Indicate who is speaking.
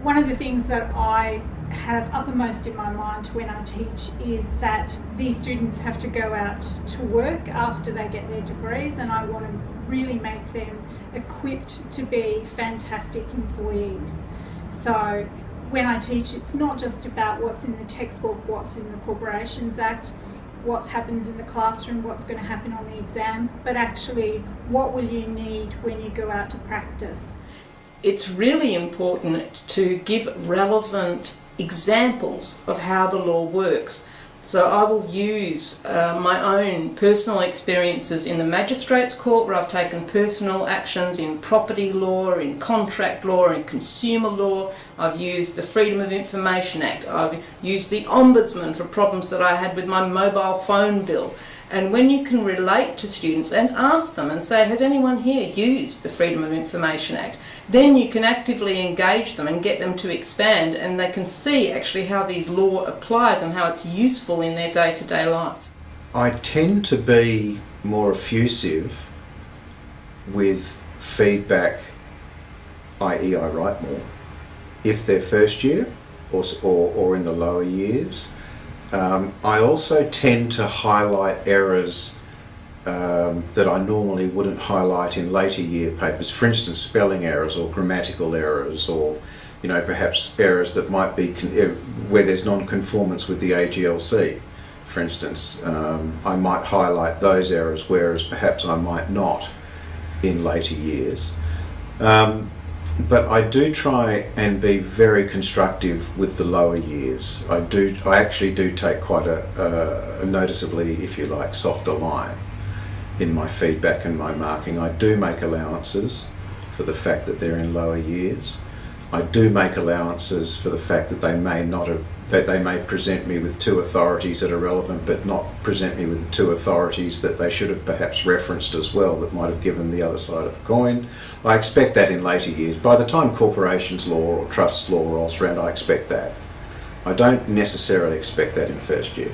Speaker 1: One of the things that I have uppermost in my mind when I teach is that these students have to go out to work after they get their degrees, and I want to really make them equipped to be fantastic employees. So when I teach, it's not just about what's in the textbook, what's in the Corporations Act, what happens in the classroom, what's going to happen on the exam, but actually what will you need when you go out to practice.
Speaker 2: It's really important to give relevant examples of how the law works. So I will use my own personal experiences in the Magistrates Court, where I've taken personal actions in property law, in contract law, in consumer law. I've used the Freedom of Information Act. I've used the Ombudsman for problems that I had with my mobile phone bill. And when you can relate to students and ask them and say, has anyone here used the Freedom of Information Act? Then you can actively engage them and get them to expand, and they can see actually how the law applies and how it's useful in their day-to-day life.
Speaker 3: I tend to be more effusive with feedback, i.e. I write more, if they're first year or in the lower years. I also tend to highlight errors that I normally wouldn't highlight in later year papers. For instance, spelling errors or grammatical errors, or perhaps errors that might be where there's non-conformance with the AGLC. For instance, I might highlight those errors, whereas perhaps I might not in later years. But I do try and be very constructive with the lower years. I actually do take quite a noticeably, if you like, softer line in my feedback and my marking. I do make allowances for the fact that they're in lower years. I do make allowances for the fact that they may present me with two authorities that are relevant, but not present me with two authorities that they should have perhaps referenced as well, that might have given the other side of the coin. I expect that in later years. By the time corporations law or trusts law rolls around, I expect that. I don't necessarily expect that in first year.